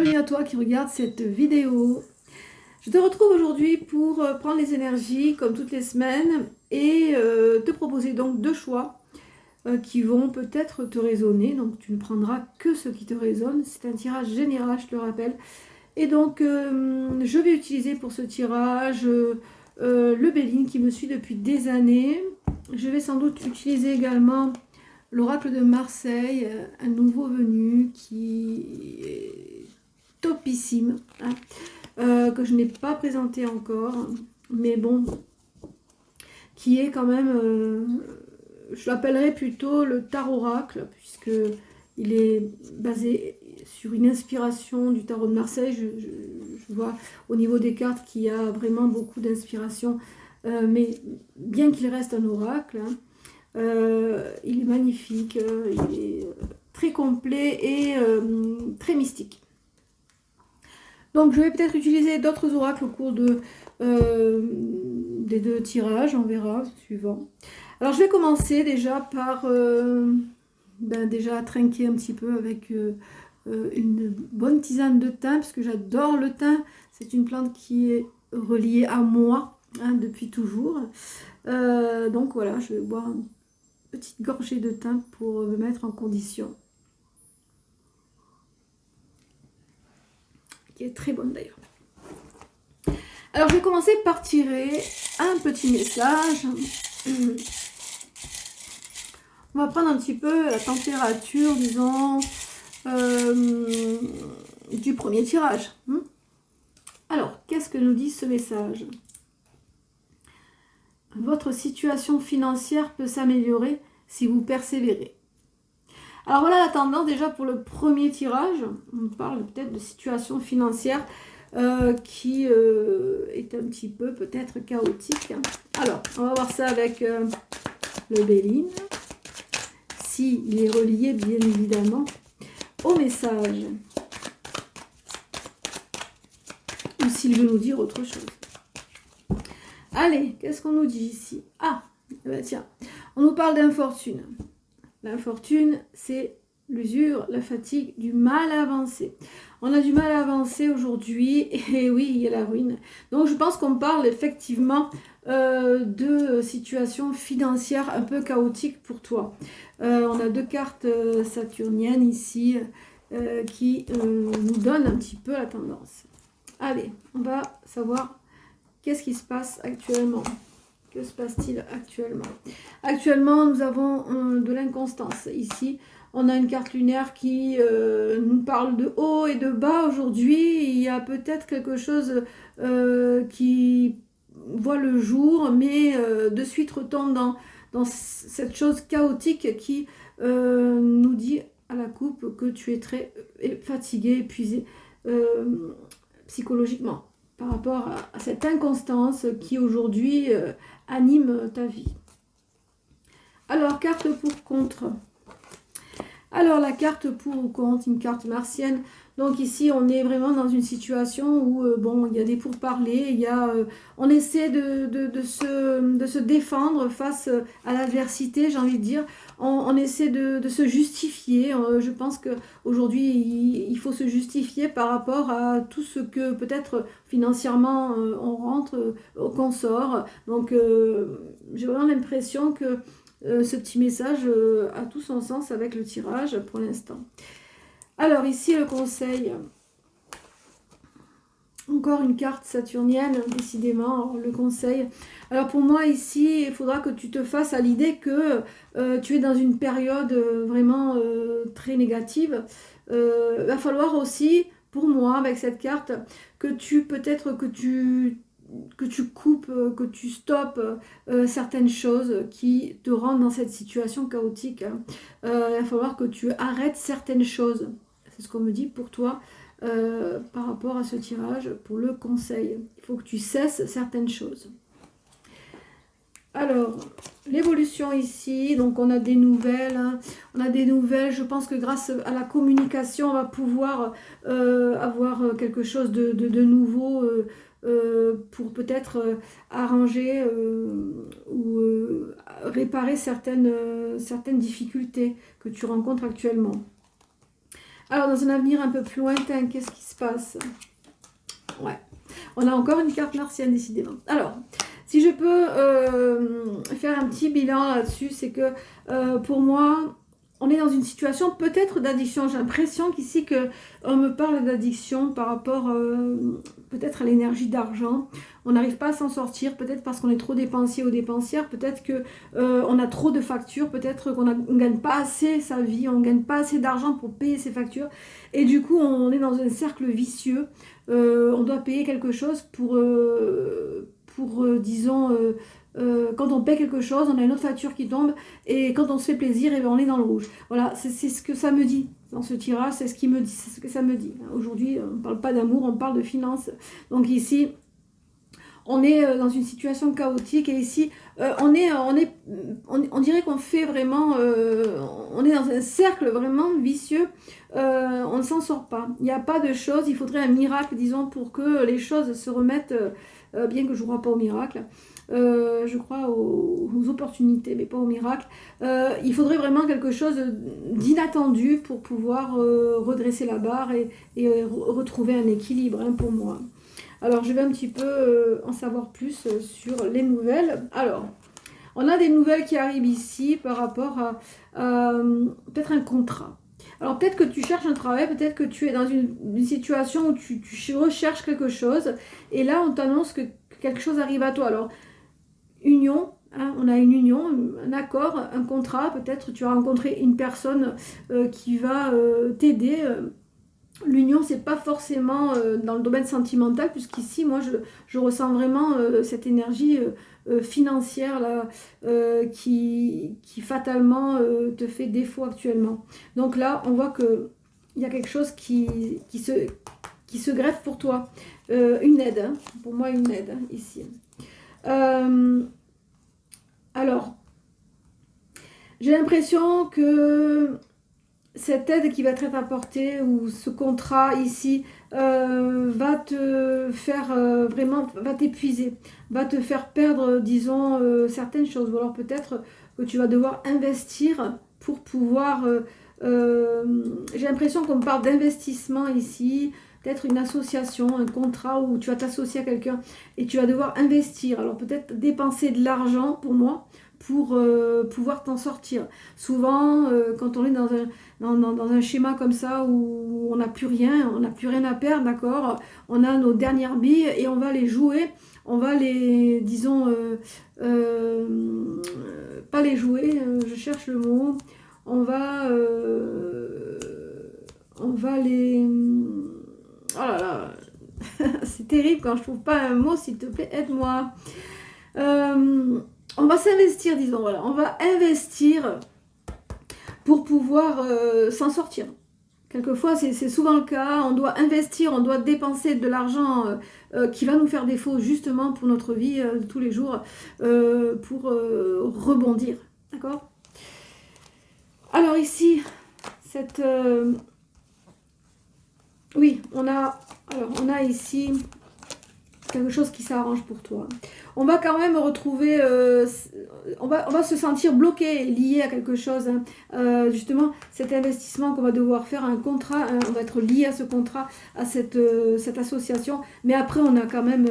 bienvenue à toi qui regarde cette vidéo. Je te retrouve aujourd'hui pour prendre les énergies comme toutes les semaines et te proposer donc deux choix qui vont peut-être te résonner. Donc tu ne prendras que ce qui te résonne. C'est un tirage général, je te le rappelle. Et donc je vais utiliser pour ce tirage le Béline qui me suit depuis des années. Je vais sans doute utiliser également l'oracle de Marseille, un nouveau venu qui est topissime, hein, que je n'ai pas présenté encore, mais bon, qui est quand même, je l'appellerais plutôt le tarot oracle, puisque il est basé sur une inspiration du tarot de Marseille. Je vois au niveau des cartes qu'il y a vraiment beaucoup d'inspiration, mais bien qu'il reste un oracle, hein, il est magnifique, il est très complet et très mystique. Donc je vais peut-être utiliser d'autres oracles au cours des deux tirages, on verra, suivant. Alors je vais commencer déjà par déjà trinquer un petit peu avec une bonne tisane de thym, parce que j'adore le thym. C'est une plante qui est reliée à moi, hein, depuis toujours. Donc voilà, je vais boire une petite gorgée de thym pour me mettre en condition. Qui est très bonne d'ailleurs. Alors je vais commencer par tirer un petit message. On va prendre un petit peu la température, disons, du premier tirage. Alors, qu'est-ce que nous dit ce message? Votre situation financière peut s'améliorer si vous persévérez. Alors voilà la tendance déjà pour le premier tirage. On parle peut-être de situation financière qui est un petit peu peut-être chaotique. Alors, on va voir ça avec le Béline. S'il est relié bien évidemment au message. Ou s'il veut nous dire autre chose. Allez, qu'est-ce qu'on nous dit ici? Ah, ben tiens, on nous parle d'infortune. L'infortune, c'est l'usure, la fatigue, du mal à avancer. On a du mal à avancer aujourd'hui, et oui, il y a la ruine. Donc je pense qu'on parle effectivement de situation financière un peu chaotique pour toi. On a deux cartes saturniennes ici qui nous donnent un petit peu la tendance. Allez, on va savoir qu'est-ce qui se passe actuellement. Que se passe-t-il actuellement? Actuellement, nous avons de l'inconstance. Ici, on a une carte lunaire qui nous parle de haut et de bas. Aujourd'hui, il y a peut-être quelque chose qui voit le jour, mais de suite retombe dans cette chose chaotique qui nous dit à la coupe que tu es très fatigué, épuisé psychologiquement par rapport à cette inconstance qui aujourd'hui anime ta vie. Alors, carte pour contre. Alors, la carte pour ou contre, une carte martienne. Donc ici, on est vraiment dans une situation où, bon, il y a des pourparlers, il y a, on essaie de se défendre face à l'adversité, j'ai envie de dire. On essaie de se justifier. Je pense qu'aujourd'hui, il faut se justifier par rapport à tout ce que peut-être financièrement on rentre, qu'on sort. Donc, j'ai vraiment l'impression que ce petit message a tout son sens avec le tirage pour l'instant. Alors ici le conseil, encore une carte saturnienne, décidément, le conseil. Alors pour moi ici, il faudra que tu te fasses à l'idée que tu es dans une période vraiment très négative. Il va falloir aussi, pour moi, avec cette carte, que tu peut-être que tu coupes, que tu stoppes certaines choses qui te rendent dans cette situation chaotique. Il va falloir que tu arrêtes certaines choses. C'est ce qu'on me dit pour toi par rapport à ce tirage, pour le conseil. Il faut que tu cesses certaines choses. Alors, l'évolution ici, donc on a des nouvelles. Hein. On a des nouvelles, je pense que grâce à la communication, on va pouvoir avoir quelque chose de nouveau pour peut-être arranger ou réparer certaines difficultés que tu rencontres actuellement. Alors, dans un avenir un peu plus lointain, qu'est-ce qui se passe? Ouais, on a encore une carte martienne, décidément. Alors, si je peux faire un petit bilan là-dessus, c'est que pour moi, on est dans une situation peut-être d'addiction. J'ai l'impression qu'ici on me parle d'addiction par rapport peut-être à l'énergie d'argent. On n'arrive pas à s'en sortir, peut-être parce qu'on est trop dépensier ou dépensière, peut-être que on a trop de factures, peut-être qu'on ne gagne pas assez sa vie, on ne gagne pas assez d'argent pour payer ses factures. Et du coup, on est dans un cercle vicieux. On doit payer quelque chose pour disons, quand on paie quelque chose, on a une autre facture qui tombe, et quand on se fait plaisir, et bien on est dans le rouge. Voilà, c'est ce que ça me dit dans ce tirage, c'est ce qui me dit, c'est ce que ça me dit. Aujourd'hui, on ne parle pas d'amour, on parle de finances. Donc ici, on est dans une situation chaotique, et ici, on dirait qu'on fait vraiment, on est dans un cercle vraiment vicieux, on ne s'en sort pas. Il n'y a pas de choses, il faudrait un miracle, disons, pour que les choses se remettent, bien que je ne crois pas au miracle. Je crois aux opportunités, mais pas au miracle. Il faudrait vraiment quelque chose d'inattendu pour pouvoir redresser la barre et retrouver un équilibre, hein, pour moi. Alors, je vais un petit peu en savoir plus sur les nouvelles. Alors, on a des nouvelles qui arrivent ici par rapport à peut-être un contrat. Alors, peut-être que tu cherches un travail, peut-être que tu es dans une situation où tu recherches quelque chose, et là, on t'annonce que quelque chose arrive à toi. Alors, union, hein, on a une union, un accord, un contrat, peut-être tu as rencontré une personne qui va t'aider. L'union, c'est pas forcément dans le domaine sentimental, puisqu'ici, moi, je ressens vraiment cette énergie financière là, qui fatalement te fait défaut actuellement. Donc là, on voit qu'il y a quelque chose qui se greffe pour toi. Une aide, hein, pour moi, une aide, hein, ici. Alors, j'ai l'impression que cette aide qui va être apportée, ou ce contrat ici, va te faire vraiment, va t'épuiser, va te faire perdre, disons, certaines choses. Ou alors peut-être que tu vas devoir investir pour pouvoir... j'ai l'impression qu'on parle d'investissement ici, peut-être une association, un contrat où tu vas t'associer à quelqu'un et tu vas devoir investir. Alors peut-être dépenser de l'argent pour moi, pour pouvoir t'en sortir. Souvent, quand on est dans un schéma comme ça où on n'a plus rien à perdre, d'accord, on a nos dernières billes et on va les jouer, on va les, disons, pas les jouer, je cherche le mot, on va les... Oh là là, c'est terrible quand je trouve pas un mot, s'il te plaît, aide-moi. On va s'investir, disons, voilà, on va investir pour pouvoir s'en sortir. Quelquefois, c'est souvent le cas, on doit investir, on doit dépenser de l'argent qui va nous faire défaut justement pour notre vie de tous les jours, pour rebondir, d'accord? Alors ici, oui, on a ici quelque chose qui s'arrange pour toi. On va quand même retrouver, on va se sentir bloqué, lié à quelque chose, hein. Justement, cet investissement qu'on va devoir faire, un contrat, hein, on va être lié à ce contrat, à cette association, mais après on a quand même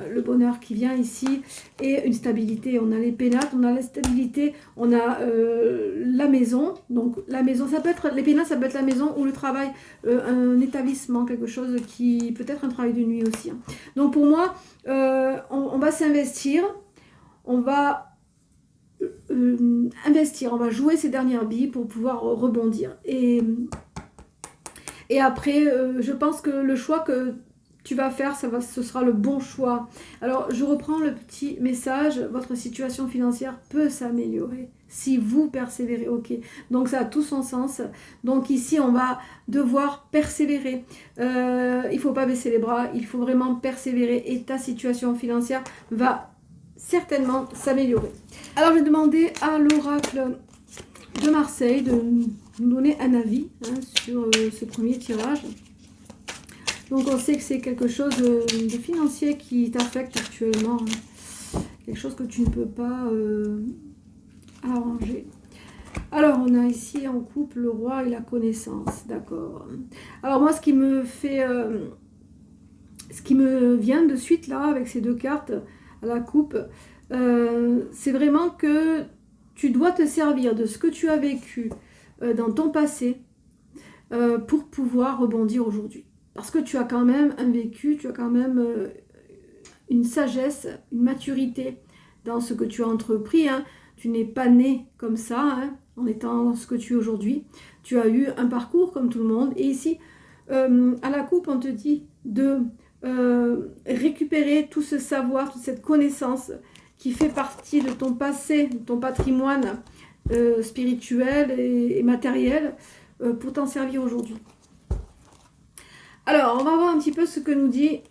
le bonheur qui vient ici, et une stabilité. On a les pénates, on a la stabilité, on a la maison. Donc la maison, ça peut être, les pénates, ça peut être la maison ou le travail, un établissement, quelque chose qui peut être un travail de nuit aussi, hein. Donc pour moi, on va s'investir, on va investir, on va jouer ces dernières billes pour pouvoir rebondir. Et après, je pense que le choix que tu vas faire, ce sera le bon choix. Alors, je reprends le petit message. Votre situation financière peut s'améliorer si vous persévérez. Ok, donc ça a tout son sens. Donc ici, on va devoir persévérer. Il ne faut pas baisser les bras. Il faut vraiment persévérer. Et ta situation financière va certainement s'améliorer. Alors, je vais demander à l'oracle de Marseille de nous donner un avis, hein, sur ce premier tirage. Donc on sait que c'est quelque chose de financier qui t'affecte actuellement, hein. Quelque chose que tu ne peux pas arranger. Alors, on a ici en couple le roi et la connaissance, d'accord. Alors moi, ce qui me vient de suite là, avec ces deux cartes à la coupe, c'est vraiment que tu dois te servir de ce que tu as vécu dans ton passé pour pouvoir rebondir aujourd'hui. Parce que tu as quand même un vécu, tu as quand même une sagesse, une maturité dans ce que tu as entrepris. Hein. Tu n'es pas né comme ça, hein, en étant ce que tu es aujourd'hui. Tu as eu un parcours comme tout le monde. Et ici, à la coupe, on te dit de récupérer tout ce savoir, toute cette connaissance qui fait partie de ton passé, de ton patrimoine spirituel et matériel pour t'en servir aujourd'hui. Alors, on va voir un petit peu ce que nous dit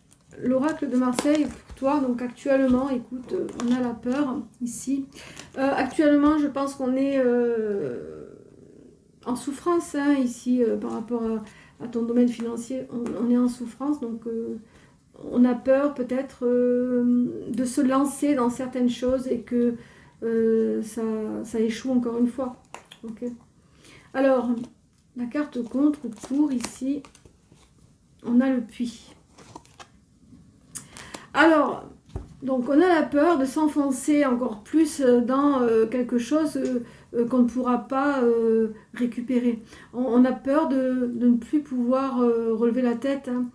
l'oracle de Marseille pour toi. Donc actuellement, écoute, on a la peur ici. Actuellement, je pense qu'on est en souffrance hein, ici par rapport à ton domaine financier. On est en souffrance, donc on a peur peut-être de se lancer dans certaines choses et que ça échoue encore une fois. Okay. Alors, la carte contre ou pour ici, on a le puits. Alors, donc on a la peur de s'enfoncer encore plus dans quelque chose qu'on ne pourra pas récupérer. On a peur de ne plus pouvoir relever la tête. Hein.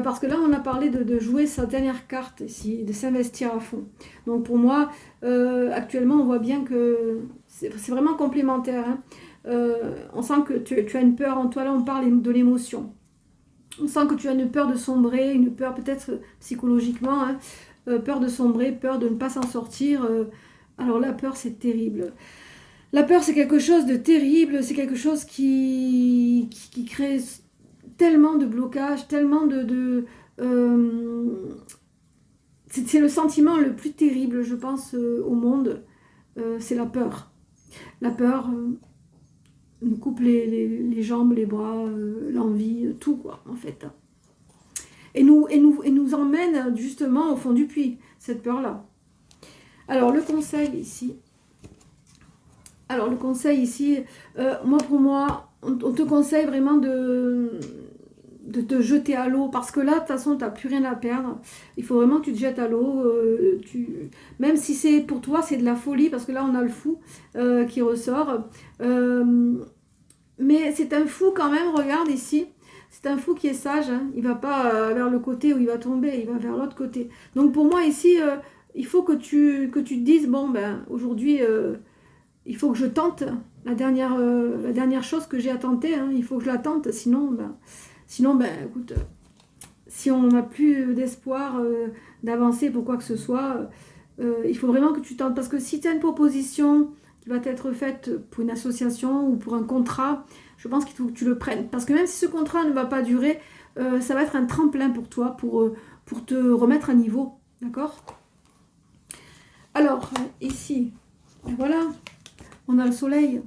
Parce que là, on a parlé de jouer sa dernière carte ici, de s'investir à fond. Donc pour moi, actuellement, on voit bien que c'est vraiment complémentaire. Hein. On sent que tu as une peur en toi. Là, on parle de l'émotion. On sent que tu as une peur de sombrer, une peur peut-être psychologiquement, hein, peur de sombrer, peur de ne pas s'en sortir. Alors la peur, c'est terrible. La peur, c'est quelque chose de terrible, c'est quelque chose qui crée tellement de blocages, tellement c'est le sentiment le plus terrible, je pense, au monde, c'est la peur. La peur nous coupe les jambes, les bras, l'envie, tout quoi, en fait. Et nous emmène justement au fond du puits, cette peur-là. Alors, le conseil ici. Alors, le conseil ici, pour moi, on te conseille vraiment de te jeter à l'eau, parce que là, de toute façon, tu n'as plus rien à perdre. Il faut vraiment que tu te jettes à l'eau. Même si c'est pour toi, c'est de la folie, parce que là, on a le fou qui ressort. Mais c'est un fou quand même, regarde ici. C'est un fou qui est sage. Hein. Il ne va pas vers le côté où il va tomber, il va vers l'autre côté. Donc pour moi, ici, il faut que tu te dises, bon, ben, aujourd'hui, il faut que je tente la dernière chose que j'ai à tenter. Hein. Il faut que je la tente, sinon, écoute, si on n'a plus d'espoir d'avancer pour quoi que ce soit, il faut vraiment que tu tentes. Parce que si tu as une proposition qui va être faite pour une association ou pour un contrat, je pense qu'il faut que tu le prennes. Parce que même si ce contrat ne va pas durer, ça va être un tremplin pour toi, pour te remettre à niveau. D'accord? Alors, ici, voilà, on a le soleil.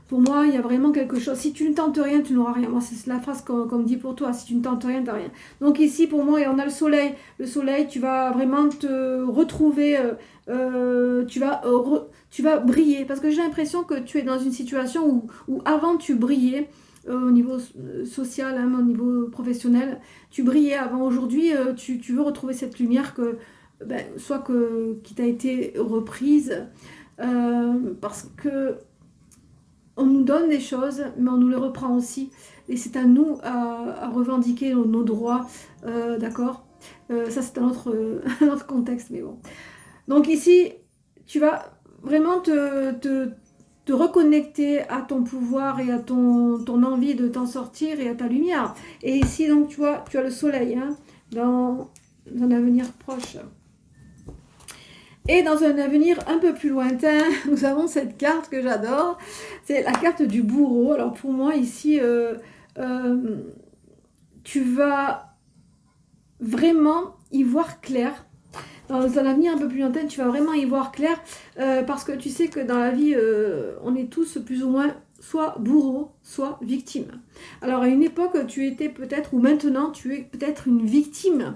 Pour moi, il y a vraiment quelque chose. Si tu ne tentes rien, tu n'auras rien. Moi, c'est la phrase qu'on me dit pour toi. Si tu ne tentes rien, tu n'as rien. Donc ici, pour moi, on a le soleil. Le soleil, tu vas vraiment te retrouver. Tu vas briller. Parce que j'ai l'impression que tu es dans une situation où avant, tu brillais au niveau social, hein, au niveau professionnel. Tu brillais avant. Aujourd'hui, tu veux retrouver cette lumière qui t'a été reprise. Parce que on nous donne des choses, mais on nous les reprend aussi. Et c'est à nous à revendiquer nos droits, d'accord? Ça, c'est un autre contexte, mais bon. Donc ici, tu vas vraiment te reconnecter à ton pouvoir et à ton envie de t'en sortir et à ta lumière. Et ici, donc, tu vois, tu as le soleil hein, dans un avenir proche. Et dans un avenir un peu plus lointain, nous avons cette carte que j'adore. C'est la carte du bourreau. Alors pour moi, ici, tu vas vraiment y voir clair. Dans un avenir un peu plus lointain, tu vas vraiment y voir clair. Parce que tu sais que dans la vie, on est tous plus ou moins soit bourreau, soit victime. Alors à une époque, tu étais peut-être, ou maintenant, tu es peut-être une victime.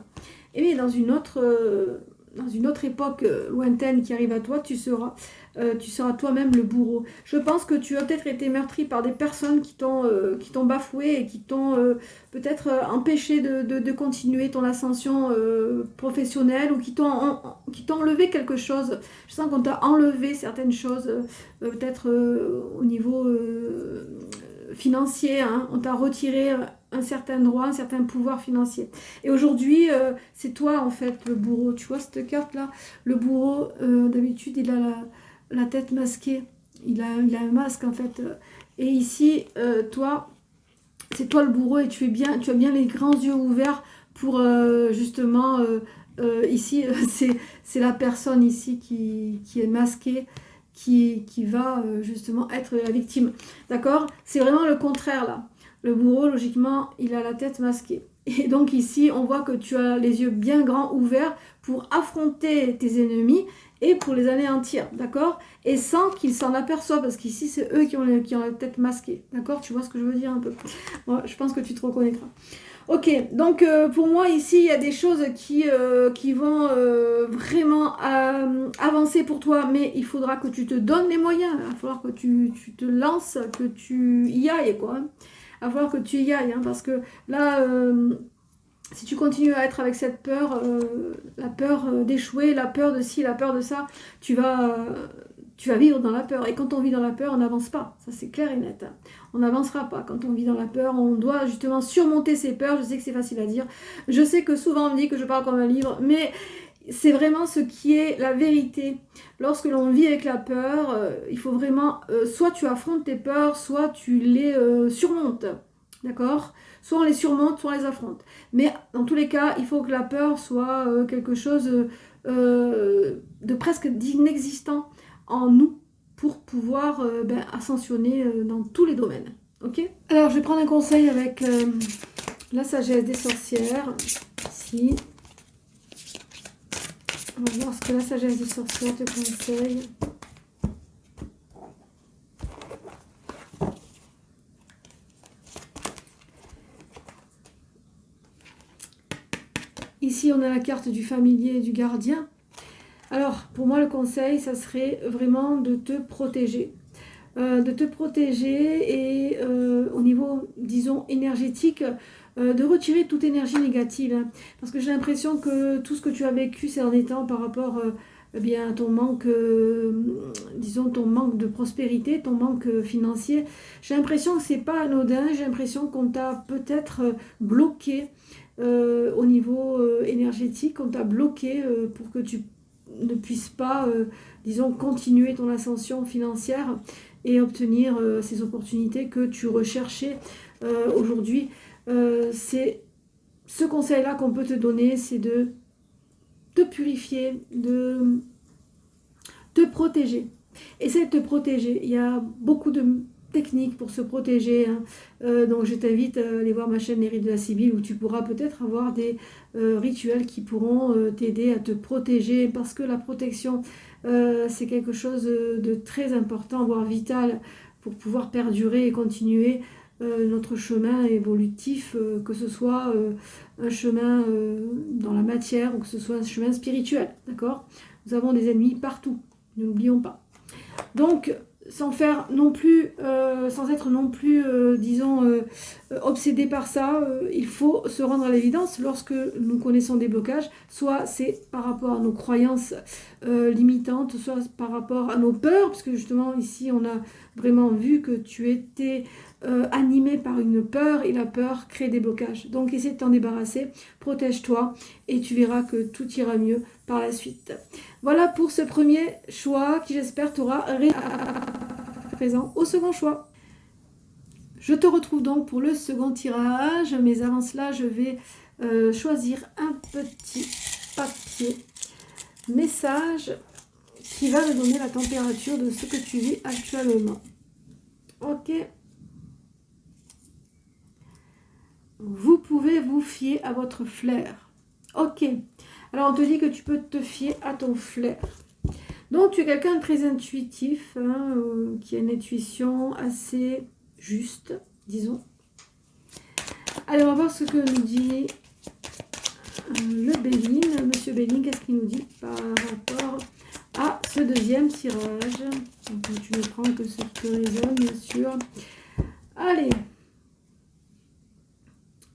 Et dans une autre dans une autre époque lointaine qui arrive à toi, tu seras toi-même le bourreau. Je pense que tu as peut-être été meurtri par des personnes qui t'ont bafoué et qui t'ont peut-être empêché de continuer ton ascension professionnelle, ou qui t'ont enlevé quelque chose. Je sens qu'on t'a enlevé certaines choses, peut-être au niveau financier, hein. On t'a retiré un certain droit, un certain pouvoir financier. Et aujourd'hui, c'est toi en fait le bourreau. Tu vois cette carte-là, le bourreau, d'habitude, il a la tête masquée. Il a un masque en fait. Et ici, toi, c'est toi le bourreau, et tu as bien les grands yeux ouverts pour justement... ici, c'est la personne ici qui est masquée, qui va justement être la victime. D'accord? C'est vraiment le contraire là. Le bourreau, logiquement, il a la tête masquée. Et donc ici, on voit que tu as les yeux bien grands ouverts pour affronter tes ennemis et pour les anéantir, d'accord? Et sans qu'ils s'en aperçoivent, parce qu'ici, c'est eux qui ont la tête masquée, d'accord? Tu vois ce que je veux dire un peu? Bon, je pense que tu te reconnaîtras. Ok, donc pour moi, ici, il y a des choses qui vont vraiment avancer pour toi, mais il faudra que tu te donnes les moyens. Il va falloir que tu te lances, que tu y ailles, quoi. Hein. Il va falloir que tu y ailles, hein, parce que là... si tu continues à être avec cette peur, la peur d'échouer, la peur de ci, la peur de ça, tu vas vivre dans la peur. Et quand on vit dans la peur, on n'avance pas. Ça, c'est clair et net. On n'avancera pas. Quand on vit dans la peur, on doit justement surmonter ses peurs. Je sais que c'est facile à dire. Je sais que souvent on me dit que je parle comme un livre, mais c'est vraiment ce qui est la vérité. Lorsque l'on vit avec la peur, il faut vraiment... soit tu affrontes tes peurs, soit tu les surmontes. D'accord ? Soit on les surmonte, soit on les affronte. Mais dans tous les cas, il faut que la peur soit quelque chose de presque d'inexistant en nous pour pouvoir ascensionner dans tous les domaines. Ok ? Alors, je vais prendre un conseil avec la sagesse des sorcières. Ici. On va voir ce que la sagesse des sorcières te conseille. Ici, on a la carte du familier et du gardien. Alors, pour moi, le conseil, ça serait vraiment de te protéger. Et au niveau, disons, énergétique, de retirer toute énergie négative. Hein, parce que j'ai l'impression que tout ce que tu as vécu ces derniers temps par rapport à ton manque, disons, ton manque de prospérité, ton manque financier, j'ai l'impression que c'est pas anodin. J'ai l'impression qu'on t'a peut-être bloqué au niveau énergétique, on t'a bloqué pour que tu ne puisses pas, disons, continuer ton ascension financière et obtenir ces opportunités que tu recherchais aujourd'hui. C'est ce conseil-là qu'on peut te donner, c'est de te purifier, de te protéger. Essaie de te protéger. Il y a beaucoup de techniques pour se protéger. Hein. Donc je t'invite à aller voir ma chaîne Les Rites de la Sibylle, où tu pourras peut-être avoir des rituels qui pourront t'aider à te protéger, parce que la protection c'est quelque chose de très important, voire vital, pour pouvoir perdurer et continuer notre chemin évolutif, que ce soit un chemin dans la matière ou que ce soit un chemin spirituel, d'accord? Nous avons des ennemis partout, ne l'oublions pas. Donc, sans être non plus, disons, obsédé par ça, il faut se rendre à l'évidence lorsque nous connaissons des blocages, soit c'est par rapport à nos croyances limitantes, soit par rapport à nos peurs, parce que justement ici on a vraiment vu que tu étais animé par une peur, et la peur crée des blocages. Donc essaie de t'en débarrasser, protège-toi, et tu verras que tout ira mieux par la suite. Voilà pour ce premier choix qui, j'espère, t'aura présent au second choix. Je te retrouve donc pour le second tirage, mais avant cela, je vais choisir un petit papier message qui va me donner la température de ce que tu vis actuellement. Ok. Vous pouvez vous fier à votre flair. Ok. Alors, on te dit que tu peux te fier à ton flair. Donc, tu es quelqu'un de très intuitif, hein, qui a une intuition assez juste, disons. Allez, on va voir ce que nous dit le Béline, Monsieur Monsieur Béling, qu'est-ce qu'il nous dit par rapport à ce deuxième tirage? Donc, tu ne prends que ce qui te résonne, bien sûr. Allez,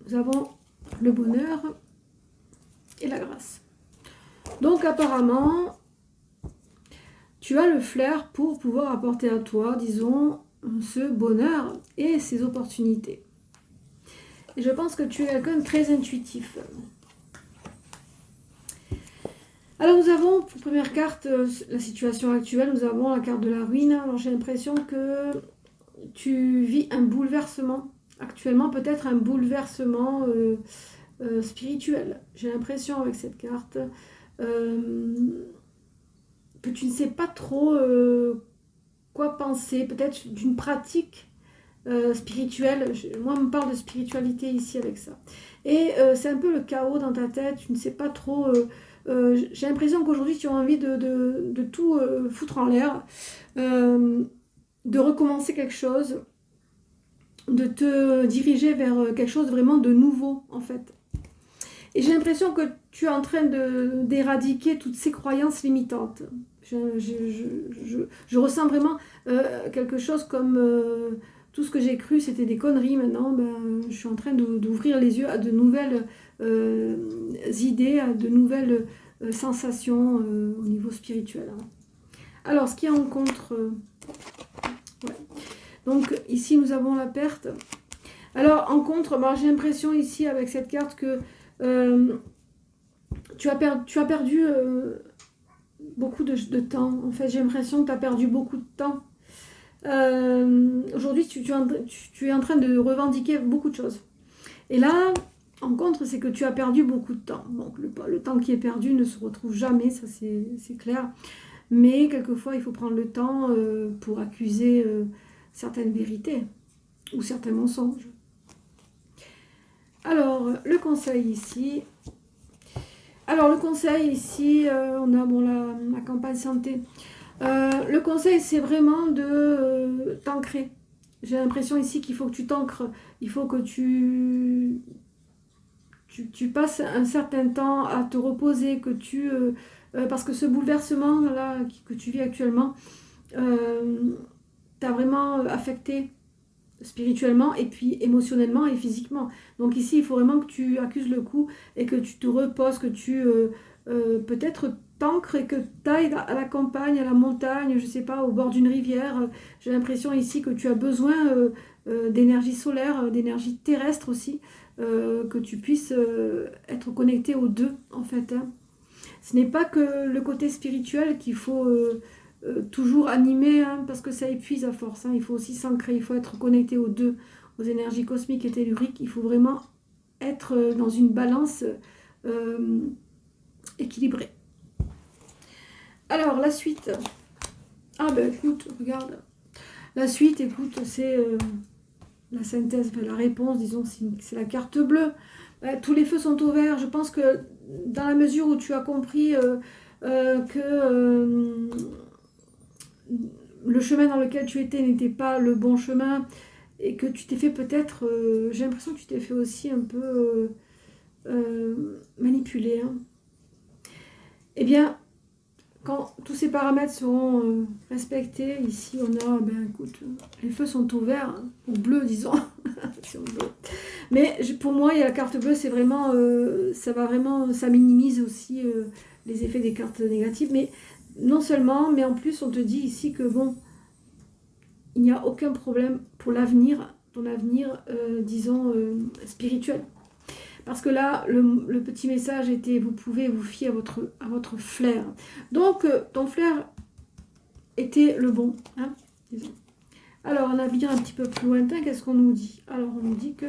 nous avons le bonheur et la grâce. Donc apparemment, tu as le flair pour pouvoir apporter à toi, disons, ce bonheur et ces opportunités. Et je pense que tu es quelqu'un de très intuitif. Alors nous avons, pour première carte, la situation actuelle, nous avons la carte de la ruine. Alors j'ai l'impression que tu vis un bouleversement, actuellement peut-être un bouleversement spirituel. J'ai l'impression avec cette carte que tu ne sais pas trop quoi penser, peut-être d'une pratique spirituelle. Moi, on me parle de spiritualité ici avec ça. Et c'est un peu le chaos dans ta tête, tu ne sais pas trop... j'ai l'impression qu'aujourd'hui, tu as envie de tout foutre en l'air, de recommencer quelque chose, de te diriger vers quelque chose vraiment de nouveau, en fait. Et j'ai l'impression que tu es en train d'éradiquer toutes ces croyances limitantes. Je ressens vraiment quelque chose comme tout ce que j'ai cru, c'était des conneries. Maintenant, ben, je suis en train d'ouvrir les yeux à de nouvelles idées, à de nouvelles sensations au niveau spirituel. Alors, ce qui est en contre... ouais. Donc, ici, nous avons la perte. Alors, en contre, ben, j'ai l'impression ici, avec cette carte, que tu as perdu beaucoup de temps. En fait, j'ai l'impression que tu as perdu beaucoup de temps. Aujourd'hui, tu es en train de revendiquer beaucoup de choses. Et là, en contre, c'est que tu as perdu beaucoup de temps. Donc, le temps qui est perdu ne se retrouve jamais, ça c'est clair. Mais quelquefois, il faut prendre le temps pour accuser certaines vérités ou certains mensonges. Alors, le conseil ici. Alors, le conseil ici, on a bon, la campagne santé. Le conseil, c'est vraiment de t'ancrer. J'ai l'impression ici qu'il faut que tu t'ancres. Il faut que tu passes un certain temps à te reposer, que parce que ce bouleversement-là que tu vis actuellement t'a vraiment affecté spirituellement et puis émotionnellement et physiquement. Donc ici, il faut vraiment que tu accuses le coup et que tu te reposes, que tu peut-être t'ancres et que tu ailles à la campagne, à la montagne, je sais pas, au bord d'une rivière. J'ai l'impression ici que tu as besoin d'énergie solaire, d'énergie terrestre aussi, que tu puisses être connecté aux deux en fait. Hein. Ce n'est pas que le côté spirituel qu'il faut... toujours animé, hein, parce que ça épuise à force. Hein. Il faut aussi s'ancrer, il faut être connecté aux deux, aux énergies cosmiques et telluriques. Il faut vraiment être dans une balance équilibrée. Alors, la suite. Ah ben écoute, regarde. La suite, écoute, c'est la synthèse, la réponse, disons, c'est la carte bleue. Tous les feux sont au vert. Je pense que dans la mesure où tu as compris que... le chemin dans lequel tu étais n'était pas le bon chemin et que tu t'es fait peut-être, j'ai l'impression que tu t'es fait aussi un peu manipuler. Hein. Eh bien, quand tous ces paramètres seront respectés, ici on a, ben écoute, les feux sont au vert, hein, ou bleu disons. Bleu. Mais pour moi, il y a la carte bleue, c'est vraiment, ça minimise aussi les effets des cartes négatives, mais non seulement, mais en plus, on te dit ici que bon, il n'y a aucun problème pour l'avenir, ton avenir, disons, spirituel. Parce que là, le petit message était, vous pouvez vous fier à votre flair. Donc, ton flair était le bon, hein, disons. Alors, on a bien un petit peu plus lointain, qu'est-ce qu'on nous dit? Alors, on nous dit que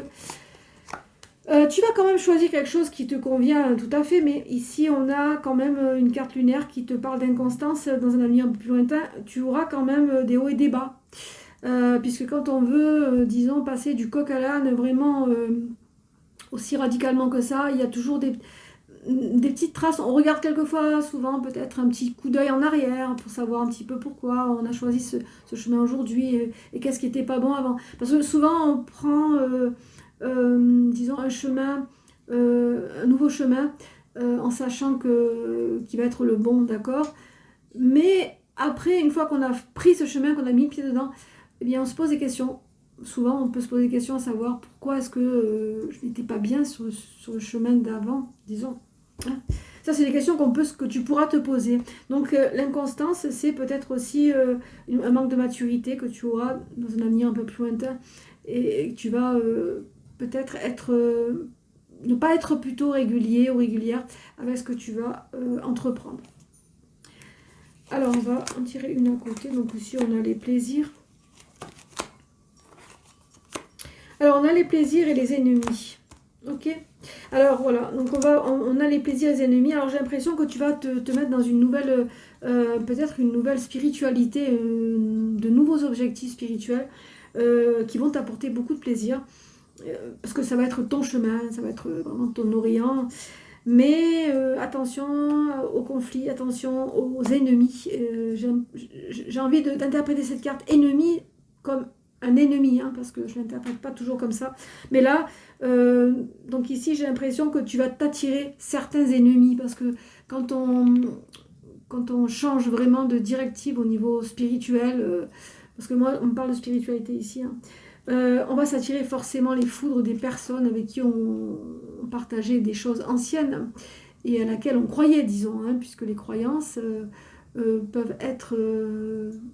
tu vas quand même choisir quelque chose qui te convient tout à fait, mais ici on a quand même une carte lunaire qui te parle d'inconstance dans un avenir plus lointain. Tu auras quand même des hauts et des bas, puisque quand on veut, disons, passer du coq à l'âne vraiment aussi radicalement que ça, il y a toujours des petites traces. On regarde quelquefois, souvent peut-être un petit coup d'œil en arrière pour savoir un petit peu pourquoi on a choisi ce chemin aujourd'hui et qu'est-ce qui n'était pas bon avant. Parce que souvent on prend... disons un chemin, un nouveau chemin, en sachant qu'il va être le bon, d'accord? Mais après, une fois qu'on a pris ce chemin, qu'on a mis le pied dedans, eh bien, on se pose des questions. Souvent, on peut se poser des questions à savoir pourquoi est-ce que je n'étais pas bien sur le chemin d'avant, disons. Hein. Ça, c'est des questions que tu pourras te poser. Donc, l'inconstance, c'est peut-être aussi un manque de maturité que tu auras dans un avenir un peu plus lointain. Et tu vas peut-être ne pas être plutôt régulier ou régulière avec ce que tu vas entreprendre. Alors, on va en tirer une à côté. Donc, ici, on a les plaisirs. Alors, on a les plaisirs et les ennemis. Ok? Alors, voilà. Donc, on a les plaisirs et les ennemis. Alors, j'ai l'impression que tu vas te mettre dans une nouvelle, peut-être une nouvelle spiritualité, de nouveaux objectifs spirituels qui vont t'apporter beaucoup de plaisir. Parce que ça va être ton chemin, ça va être vraiment ton orient. Mais attention aux conflits, attention aux ennemis. J'ai envie d'interpréter cette carte ennemi comme un ennemi, hein, parce que je ne l'interprète pas toujours comme ça. Mais là, donc ici, j'ai l'impression que tu vas t'attirer certains ennemis, parce que quand on change vraiment de directive au niveau spirituel, parce que moi, on me parle de spiritualité ici, hein, on va s'attirer forcément les foudres des personnes avec qui on partageait des choses anciennes et à laquelle on croyait, disons, hein, puisque les croyances peuvent être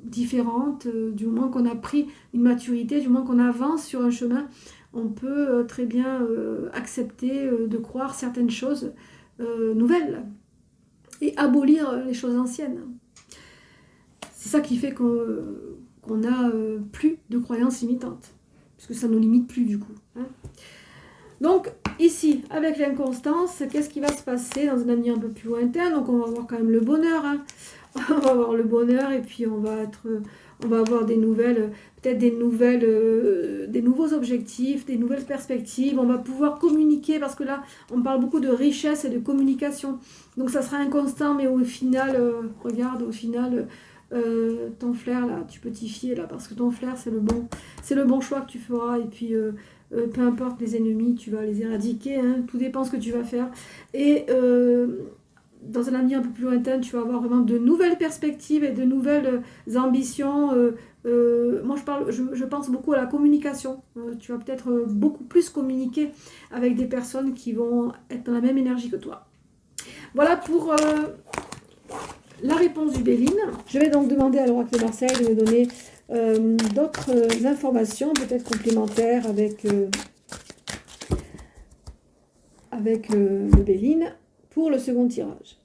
différentes, du moment qu'on a pris une maturité, du moment qu'on avance sur un chemin, on peut très bien accepter de croire certaines choses nouvelles et abolir les choses anciennes. C'est ça qui fait qu'on n'a plus de croyances limitantes, puisque ça ne nous limite plus du coup. Hein. Donc ici, avec l'inconstance, qu'est-ce qui va se passer dans un avenir un peu plus lointain? Donc on va avoir quand même le bonheur, hein. On va avoir le bonheur et puis on va avoir des nouvelles, peut-être des nouveaux objectifs, des nouvelles perspectives. On va pouvoir communiquer parce que là, on parle beaucoup de richesse et de communication. Donc ça sera inconstant, mais au final, regarde, au final, ton flair là, tu peux t'y fier là parce que ton flair c'est le bon choix que tu feras et puis peu importe les ennemis, tu vas les éradiquer, hein, tout dépend ce que tu vas faire. Et dans un avenir un peu plus lointain, tu vas avoir vraiment de nouvelles perspectives et de nouvelles ambitions. Moi, je pense beaucoup à la communication. Tu vas peut-être beaucoup plus communiquer avec des personnes qui vont être dans la même énergie que toi. Voilà pour la réponse du Béline. Je vais donc demander à l'oracle de Marseille de me donner d'autres informations, peut-être complémentaires avec le Béline pour le second tirage.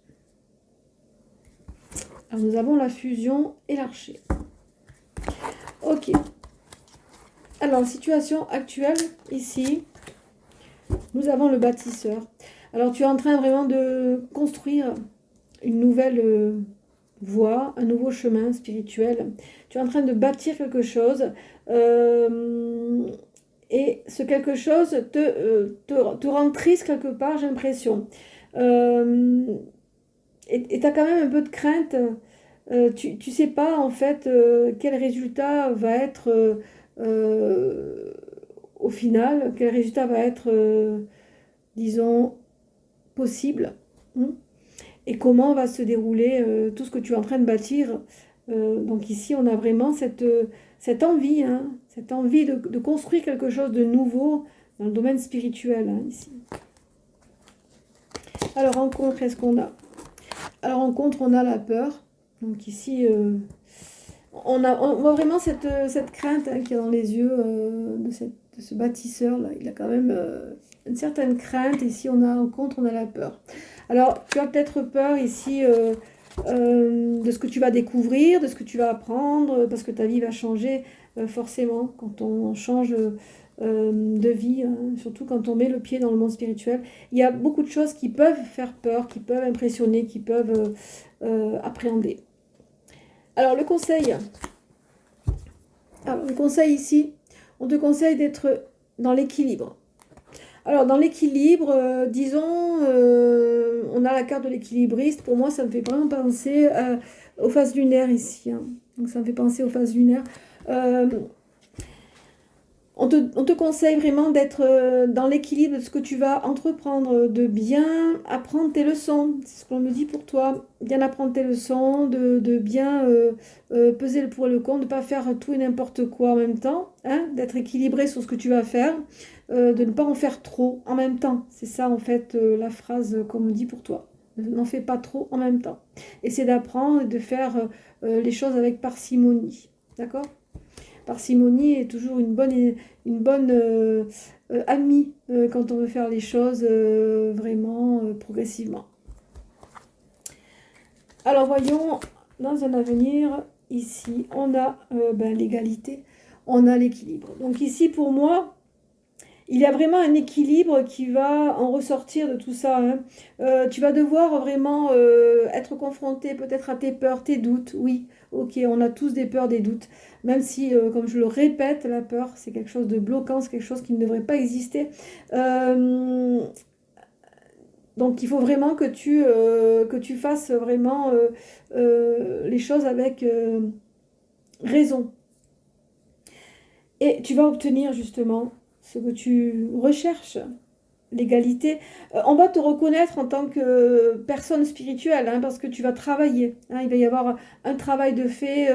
Alors nous avons la fusion et l'archer. Ok. Alors, situation actuelle, ici, nous avons le bâtisseur. Alors, tu es en train vraiment de construire une nouvelle voie, un nouveau chemin spirituel. Tu es en train de bâtir quelque chose. Et ce quelque chose te rend triste quelque part, j'ai l'impression. Et tu as quand même un peu de crainte. Tu sais pas en fait quel résultat va être au final, quel résultat va être, disons, possible. Hein, et comment va se dérouler tout ce que tu es en train de bâtir. Donc ici, on a vraiment cette envie, hein, cette envie de construire quelque chose de nouveau dans le domaine spirituel, hein, ici. Alors, rencontre, est-ce qu'on a? Alors, rencontre, on a la peur. Donc ici, on voit vraiment cette crainte, hein, qu'il y a dans les yeux de ce bâtisseur-là. Il a quand même une certaine crainte. Ici, on a la peur. Alors, tu as peut-être peur ici de ce que tu vas découvrir, de ce que tu vas apprendre, parce que ta vie va changer forcément quand on change de vie, hein, surtout quand on met le pied dans le monde spirituel. Il y a beaucoup de choses qui peuvent faire peur, qui peuvent impressionner, qui peuvent appréhender. Alors, le conseil ici, on te conseille d'être dans l'équilibre. Alors, dans l'équilibre, disons, on a la carte de l'équilibriste. Pour moi, ça me fait vraiment penser aux phases lunaires ici. Hein. Donc, ça me fait penser aux phases lunaires. On te conseille vraiment d'être dans l'équilibre de ce que tu vas entreprendre, de bien apprendre tes leçons. C'est ce qu'on me dit pour toi. Bien apprendre tes leçons, de bien peser le pour et le contre, de ne pas faire tout et n'importe quoi en même temps, hein, d'être équilibré sur ce que tu vas faire, de ne pas en faire trop en même temps. C'est ça en fait la phrase qu'on me dit pour toi. N'en fais pas trop en même temps. Essaie d'apprendre et de faire les choses avec parcimonie. D'accord? Parcimonie est toujours une bonne amie quand on veut faire les choses vraiment progressivement. Alors voyons, dans un avenir, ici, on a l'égalité, on a l'équilibre. Donc ici, pour moi, il y a vraiment un équilibre qui va en ressortir de tout ça. Hein. Tu vas devoir vraiment être confronté peut-être à tes peurs, tes doutes. Oui, ok, on a tous des peurs, des doutes. Même si, comme je le répète, la peur, c'est quelque chose de bloquant, c'est quelque chose qui ne devrait pas exister. Donc il faut vraiment que tu fasses vraiment les choses avec raison. Et tu vas obtenir justement ce que tu recherches, l'égalité. On va te reconnaître en tant que personne spirituelle, hein, parce que tu vas travailler. Hein, il va y avoir un travail de fait.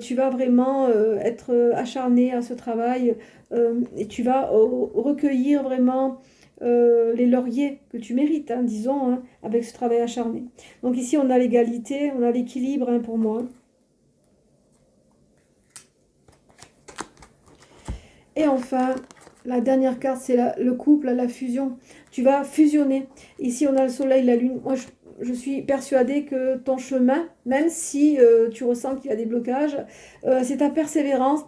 Tu vas vraiment être acharné à ce travail et tu vas recueillir vraiment les lauriers que tu mérites, hein, disons, hein, avec ce travail acharné. Donc ici, on a l'égalité, on a l'équilibre hein, pour moi. Et enfin, la dernière carte, c'est le couple, la fusion. Tu vas fusionner. Ici, on a le soleil, la lune. Moi, je suis persuadée que ton chemin, même si tu ressens qu'il y a des blocages, c'est ta persévérance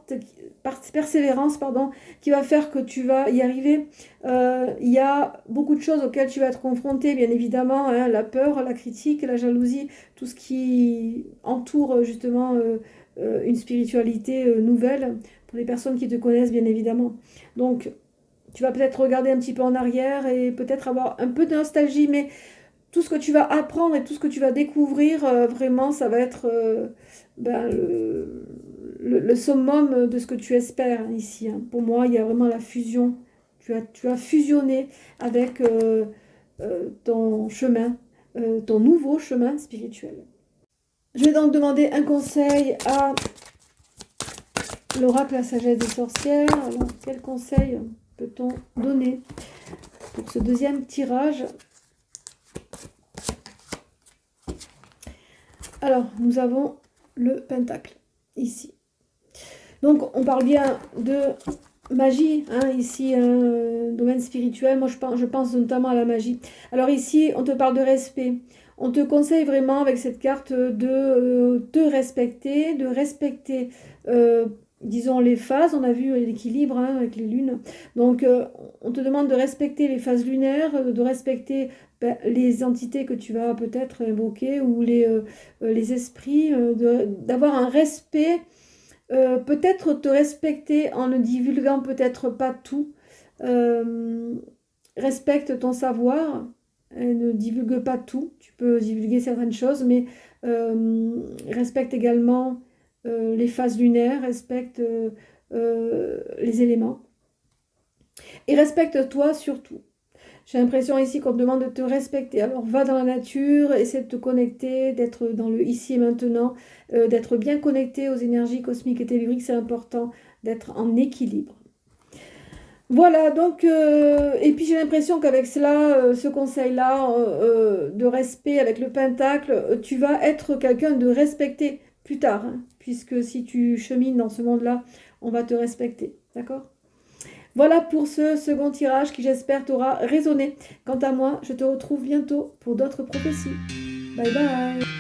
pardon, qui va faire que tu vas y arriver. Il y a beaucoup de choses auxquelles tu vas être confronté, bien évidemment. Hein, la peur, la critique, la jalousie, tout ce qui entoure justement une spiritualité nouvelle pour les personnes qui te connaissent, bien évidemment. Donc, tu vas peut-être regarder un petit peu en arrière et peut-être avoir un peu de nostalgie, mais tout ce que tu vas apprendre et tout ce que tu vas découvrir, vraiment, ça va être le summum de ce que tu espères hein, ici. Hein. Pour moi, il y a vraiment la fusion. Tu as fusionné avec ton chemin, ton nouveau chemin spirituel. Je vais donc demander un conseil à l'oracle La Sagesse des Sorcières. Alors, quel conseil peut-on donner pour ce deuxième tirage? Alors, nous avons le pentacle, ici. Donc, on parle bien de magie, hein, ici, un domaine spirituel. Moi, je pense notamment à la magie. Alors ici, on te parle de respect. On te conseille vraiment, avec cette carte, de te respecter, de respecter... disons les phases, on a vu l'équilibre hein, avec les lunes. Donc, on te demande de respecter les phases lunaires, de respecter les entités que tu vas peut-être invoquer ou les esprits, d'avoir un respect, peut-être te respecter en ne divulguant peut-être pas tout. Respecte ton savoir, ne divulgue pas tout. Tu peux divulguer certaines choses, mais respecte également les phases lunaires, respecte les éléments. Et respecte-toi surtout. J'ai l'impression ici qu'on te demande de te respecter. Alors va dans la nature, essaie de te connecter, d'être dans le ici et maintenant, d'être bien connecté aux énergies cosmiques et telluriques. C'est important d'être en équilibre. Voilà, donc, et puis j'ai l'impression qu'avec cela, ce conseil-là de respect avec le pentacle, tu vas être quelqu'un de respecté plus tard, hein, puisque si tu chemines dans ce monde-là, on va te respecter, d'accord? Voilà pour ce second tirage qui j'espère t'aura résonné. Quant à moi, je te retrouve bientôt pour d'autres prophéties. Bye bye!